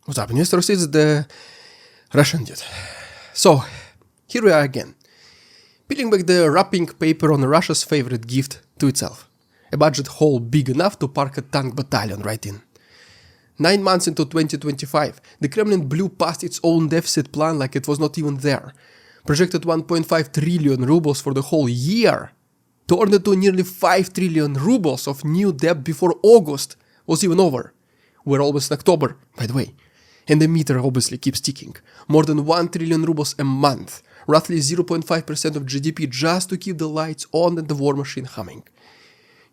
What's up, investors? It's the Russian dude. So, here we are again, peeling back the wrapping paper on Russia's favorite gift to itself. A budget hole big enough to park a tank battalion right in. 9 months into 2025, the Kremlin blew past its own deficit plan like it was not even there. Projected 1.5 trillion rubles for the whole year, turned into nearly 5 trillion rubles of new debt before August was even over. We're almost in October, by the way. And the meter obviously keeps ticking. More than 1 trillion rubles a month, roughly 0.5% of GDP just to keep the lights on and the war machine humming.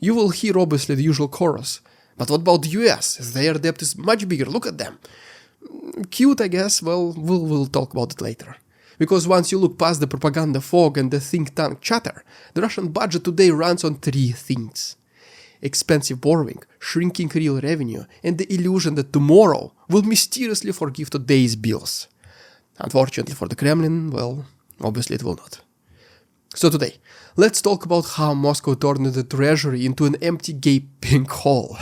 You will hear obviously the usual chorus. But what about the US? Their debt is much bigger, look at them. Cute, I guess, well, we'll talk about it later. Because once you look past the propaganda fog and the think tank chatter, the Russian budget today runs on 3 things. Expensive borrowing, shrinking real revenue, and the illusion that tomorrow will mysteriously forgive today's bills. Unfortunately for the Kremlin, well, obviously it will not. So today, let's talk about how Moscow turned the Treasury into an empty gaping hole.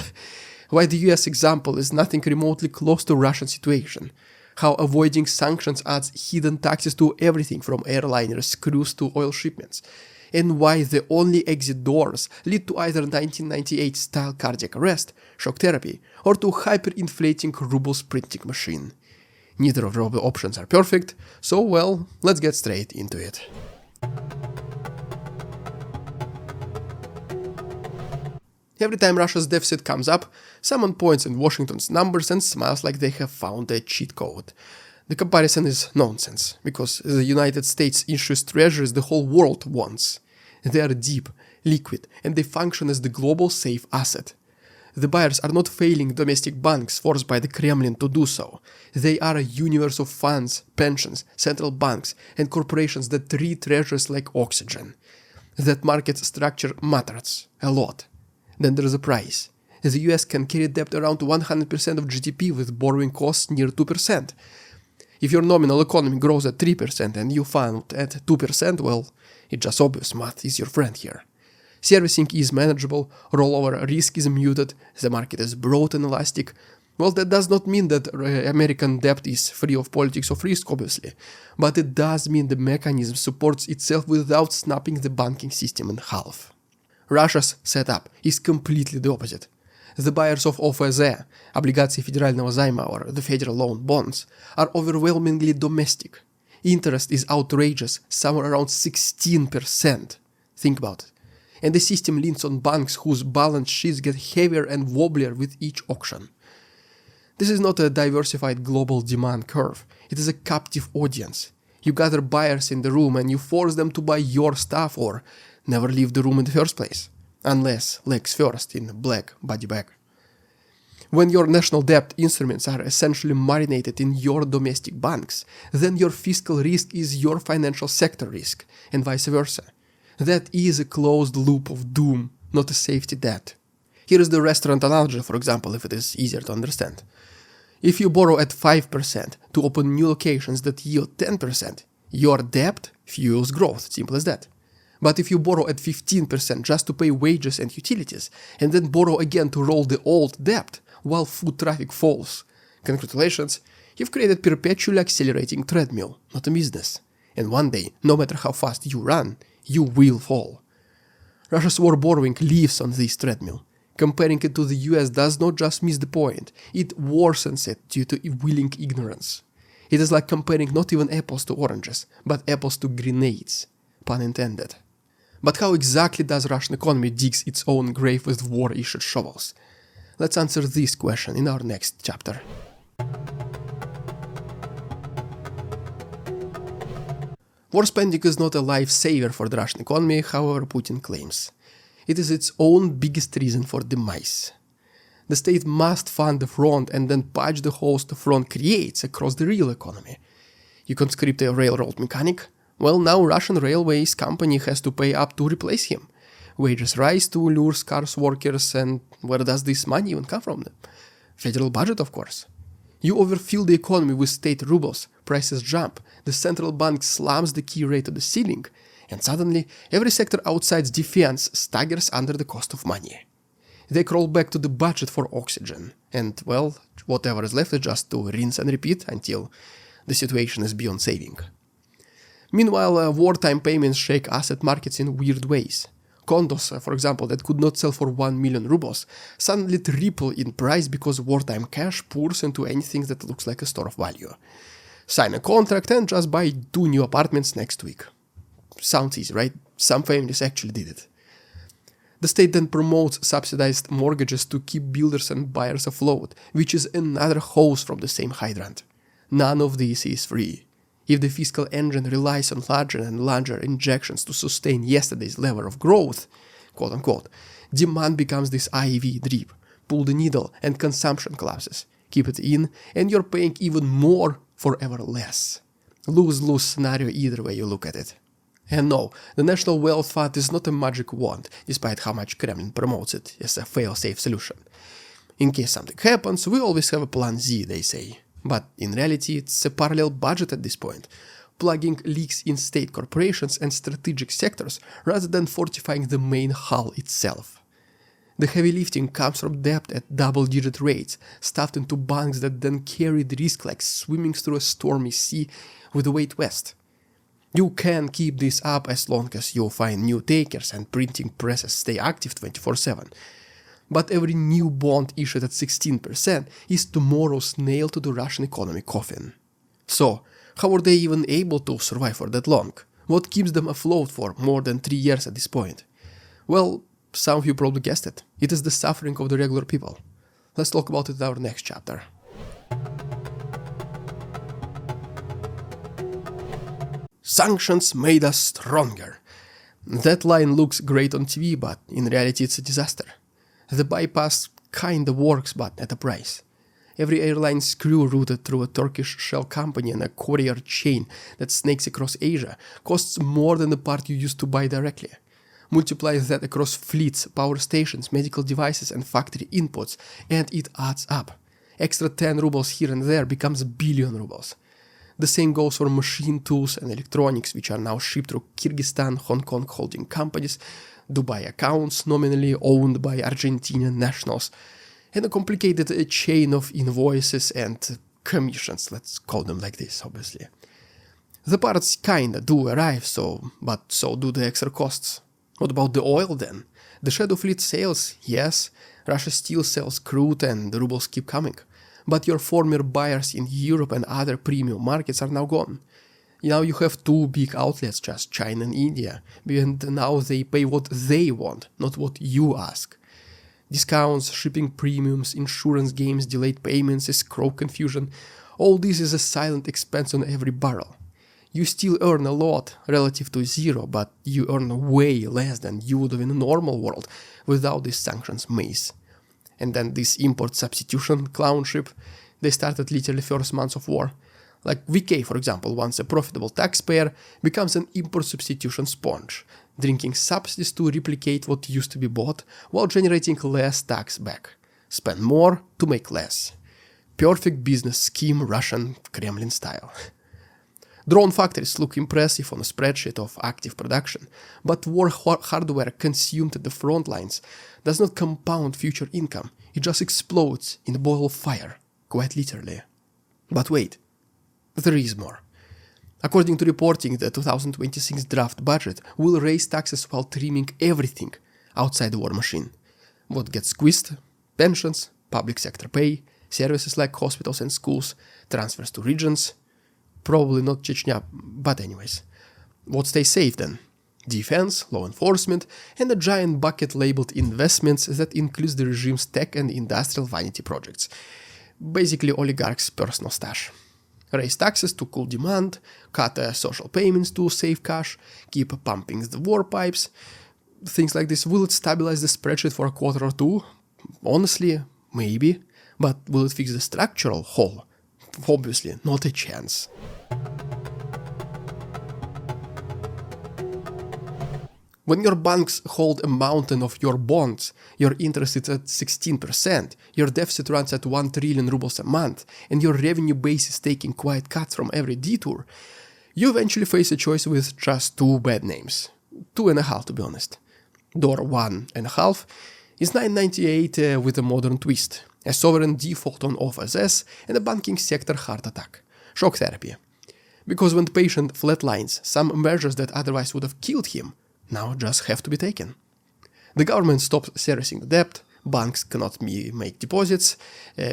Why the US example is nothing remotely close to Russian situation. How avoiding sanctions adds hidden taxes to everything from airliners, cruise to oil shipments. And why the only exit doors lead to either 1998-style cardiac arrest, shock therapy, or to hyperinflating rubles printing machine. Neither of the options are perfect, so well, let's get straight into it. Every time Russia's deficit comes up, someone points at Washington's numbers and smiles like they have found a cheat code. The comparison is nonsense, because the United States issues treasuries the whole world wants. They are deep, liquid, and they function as the global safe asset. The buyers are not failing domestic banks forced by the Kremlin to do so. They are a universe of funds, pensions, central banks, and corporations that treat treasuries like oxygen. That market structure matters a lot. Then there is a price. The US can carry debt around 100% of GDP with borrowing costs near 2%. If your nominal economy grows at 3% and you fund at 2%, well, it's just obvious math is your friend here. Servicing is manageable, rollover risk is muted, the market is broad and elastic. Well, that does not mean that American debt is free of politics of risk, obviously, but it does mean the mechanism supports itself without snapping the banking system in half. Russia's setup is completely the opposite. The buyers of ОФЗ, облигации федерального займа or the federal loan bonds, are overwhelmingly domestic. Interest is outrageous, somewhere around 16%. Think about it. And the system leans on banks whose balance sheets get heavier and wobblier with each auction. This is not a diversified global demand curve. It is a captive audience. You gather buyers in the room and you force them to buy your stuff or never leave the room in the first place. Unless legs first in black body bag. When your national debt instruments are essentially marinated in your domestic banks, then your fiscal risk is your financial sector risk, and vice versa. That is a closed loop of doom, not a safety net. Here is the restaurant analogy, for example, if it is easier to understand. If you borrow at 5% to open new locations that yield 10%, your debt fuels growth, simple as that. But if you borrow at 15% just to pay wages and utilities, and then borrow again to roll the old debt while foot traffic falls, congratulations, you've created perpetually accelerating treadmill, not a business. And one day, no matter how fast you run, you will fall. Russia's war borrowing lives on this treadmill. Comparing it to the US does not just miss the point, it worsens it due to willing ignorance. It is like comparing not even apples to oranges, but apples to grenades, pun intended. But how exactly does Russian economy dig its own grave with war-issued shovels? Let's answer this question in our next chapter. War spending is not a lifesaver for the Russian economy, however Putin claims. It is its own biggest reason for demise. The state must fund the front and then patch the holes the front creates across the real economy. You conscript a railroad mechanic? Well, now Russian Railways company has to pay up to replace him. Wages rise to lure scarce workers, and where does this money even come from? Federal budget, of course. You overfill the economy with state rubles, prices jump, the central bank slams the key rate to the ceiling, and suddenly every sector outside defense staggers under the cost of money. They crawl back to the budget for oxygen, And, well, whatever is left is just to rinse and repeat until the situation is beyond saving. Meanwhile, wartime payments shake asset markets in weird ways. Condos, for example, that could not sell for 1 million rubles suddenly triple in price because wartime cash pours into anything that looks like a store of value. Sign a contract and just buy 2 new apartments next week. Sounds easy, right? Some families actually did it. The state then promotes subsidized mortgages to keep builders and buyers afloat, which is another hose from the same hydrant. None of this is free. If the fiscal engine relies on larger and larger injections to sustain yesterday's level of growth, quote-unquote, demand becomes this IV drip. Pull the needle and consumption collapses. Keep it in and you're paying even more for ever less. Lose-lose scenario either way you look at it. And no, the National Wealth Fund is not a magic wand, despite how much Kremlin promotes it as a fail-safe solution. In case something happens, we always have a plan Z, they say. But in reality, it's a parallel budget at this point, plugging leaks in state corporations and strategic sectors rather than fortifying the main hull itself. The heavy lifting comes from debt at double-digit rates, stuffed into banks that then carry the risk like swimming through a stormy sea with the weight west. You can keep this up as long as you find new takers and printing presses stay active 24/7. But every new bond issued at 16% is tomorrow's nail to the Russian economy coffin. So, how are they even able to survive for that long? What keeps them afloat for more than 3 years at this point? Well, some of you probably guessed it. It is the suffering of the regular people. Let's talk about it in our next chapter. Sanctions made us stronger. That line looks great on TV, but in reality it's a disaster. The bypass kinda works, but at a price. Every airline's crew routed through a Turkish shell company and a courier chain that snakes across Asia costs more than the part you used to buy directly. Multiply that across fleets, power stations, medical devices and factory inputs, and it adds up. Extra 10 rubles here and there becomes a billion rubles. The same goes for machine tools and electronics, which are now shipped through Kyrgyzstan, Hong Kong holding companies, Dubai accounts nominally owned by Argentinian nationals, and a complicated chain of invoices and commissions, let's call them like this, obviously. The parts kinda do arrive, but so do the extra costs. What about the oil then? The shadow fleet sails, yes, Russia still sells crude and the rubles keep coming. But your former buyers in Europe and other premium markets are now gone. Now you have 2 big outlets, just China and India, and now they pay what they want, not what you ask. Discounts, shipping premiums, insurance games, delayed payments, escrow confusion, all this is a silent expense on every barrel. You still earn a lot relative to zero, but you earn way less than you would have in a normal world without this sanctions maze. And then this import substitution clownship, they started literally first months of war. Like VK, for example, once a profitable taxpayer, becomes an import substitution sponge, drinking subsidies to replicate what used to be bought while generating less tax back. Spend more to make less. Perfect business scheme, Russian Kremlin style. Drone factories look impressive on a spreadsheet of active production, but war hardware consumed at the front lines does not compound future income, it just explodes in a boil of fire, quite literally. But wait, there is more. According to reporting, the 2026 draft budget will raise taxes while trimming everything outside the war machine. What gets squeezed? Pensions, public sector pay, services like hospitals and schools, transfers to regions. Probably not Chechnya, but anyways. What stays safe then? Defense, law enforcement, and a giant bucket labeled investments that includes the regime's tech and industrial vanity projects. Basically oligarchs' personal stash. Raise taxes to cool demand, cut social payments to save cash, keep pumping the war pipes. Things like this. Will it stabilize the spreadsheet for a quarter or two? Honestly, maybe. But will it fix the structural hole? Obviously, not a chance. When your banks hold a mountain of your bonds, your interest is at 16%, your deficit runs at 1 trillion rubles a month, and your revenue base is taking quiet cuts from every detour, you eventually face a choice with just 2 bad names. 2.5 to be honest. Door 1.5 is 998 with a modern twist. a sovereign default on OFSS, and a banking sector heart attack. Shock therapy. Because when the patient flatlines, some measures that otherwise would have killed him now just have to be taken. The government stops servicing the debt, banks cannot make deposits,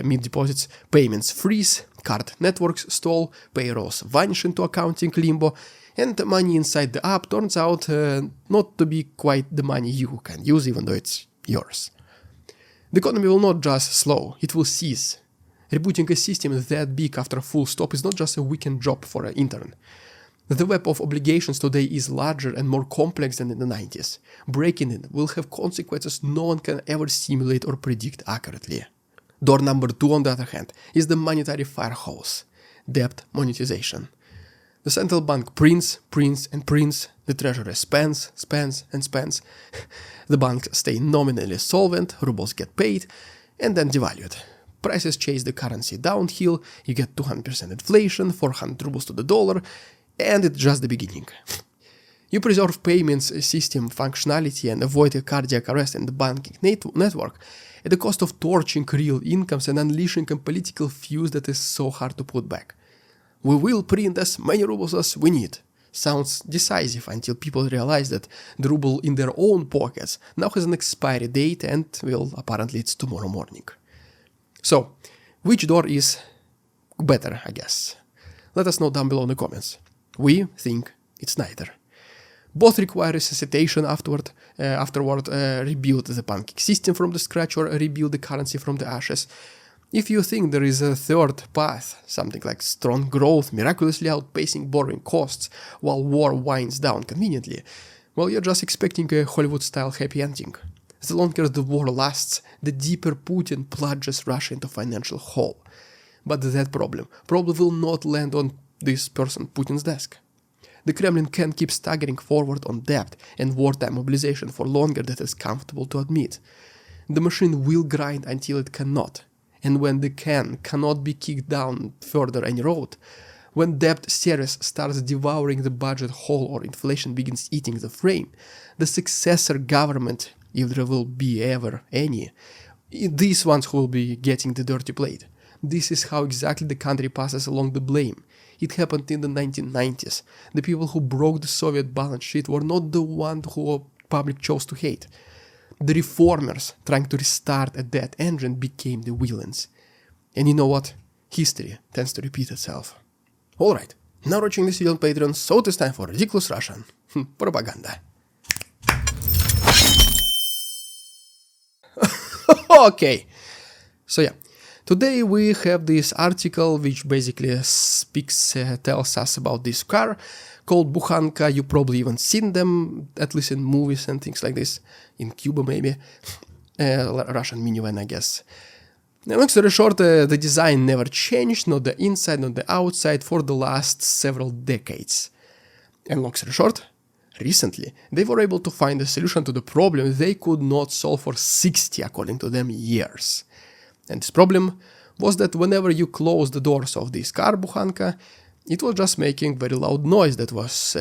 meet deposits, payments freeze, card networks stall, payrolls vanish into accounting limbo, and the money inside the app turns out not to be quite the money you can use even though it's yours. The economy will not just slow, it will cease. Rebooting a system that big after a full stop is not just a weekend job for an intern. The web of obligations today is larger and more complex than in the 90s. Breaking it will have consequences no one can ever simulate or predict accurately. Door number 2, on the other hand, is the monetary fire hose: debt monetization. The central bank prints, and prints, the treasury spends, and spends. The banks stay nominally solvent, rubles get paid, and then devalued. Prices chase the currency downhill, you get 200% inflation, 400 rubles to the dollar, and it's just the beginning. You preserve payments system functionality and avoid a cardiac arrest in the banking network at the cost of torching real incomes and unleashing a political fuse that is so hard to put back. We will print as many rubles as we need. Sounds decisive until people realize that the ruble in their own pockets now has an expiry date and, well, apparently it's tomorrow morning. So, which door is better, I guess? Let us know down below in the comments. We think it's neither. Both require resuscitation afterward, rebuild the banking system from the scratch or rebuild the currency from the ashes. If you think there is a third path, something like strong growth miraculously outpacing borrowing costs while war winds down conveniently, well, you're just expecting a Hollywood-style happy ending. The longer the war lasts, the deeper Putin plunges Russia into financial hole. But that problem probably will not land on this person Putin's desk. The Kremlin can keep staggering forward on debt and wartime mobilization for longer than is comfortable to admit. The machine will grind until it cannot, and when the cannot be kicked down further any road, when debt service starts devouring the budget whole or inflation begins eating the frame, the successor government, if there will be ever any, these ones who will be getting the dirty plate. This is how exactly the country passes along the blame. It happened in the 1990s. The people who broke the Soviet balance sheet were not the ones who public chose to hate. The reformers trying to restart a dead engine became the villains. And you know what? History tends to repeat itself. Alright, now watching this video on Patreon, so it is time for ridiculous Russian propaganda. Okay, so yeah. Today we have this article which basically tells us about this car called Bukhanka. You probably even seen them, at least in movies and things like this, in Cuba maybe, Russian minivan I guess. Long story short, the design never changed, not the inside, not the outside, for the last several decades. And long story short, recently they were able to find a solution to the problem they could not solve for 60, according to them, years. And this problem was that whenever you close the doors of this car, Bukhanka, it was just making very loud noise that was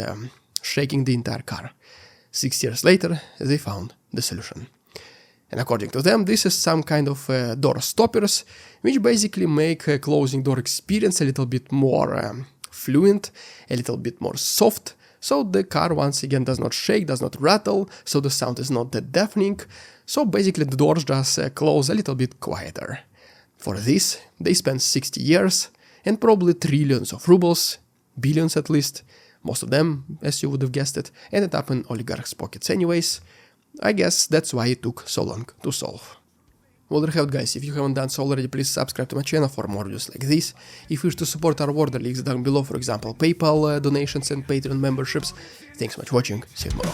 shaking the entire car. 6 years later, they found the solution. And according to them, this is some kind of door stoppers, which basically make a closing door experience a little bit more fluent, a little bit more soft, so the car once again does not shake, does not rattle, so the sound is not that deafening. So basically the doors just close a little bit quieter. For this, they spent 60 years and probably trillions of rubles, billions at least, most of them, as you would have guessed it, ended up in oligarchs' pockets anyways. I guess that's why it took so long to solve. Well, there you have it, guys. If you haven't done so already, please subscribe to my channel for more videos like this. If you wish to support our work, the links down below, for example, PayPal donations and Patreon memberships. Thanks so much for watching. See you tomorrow.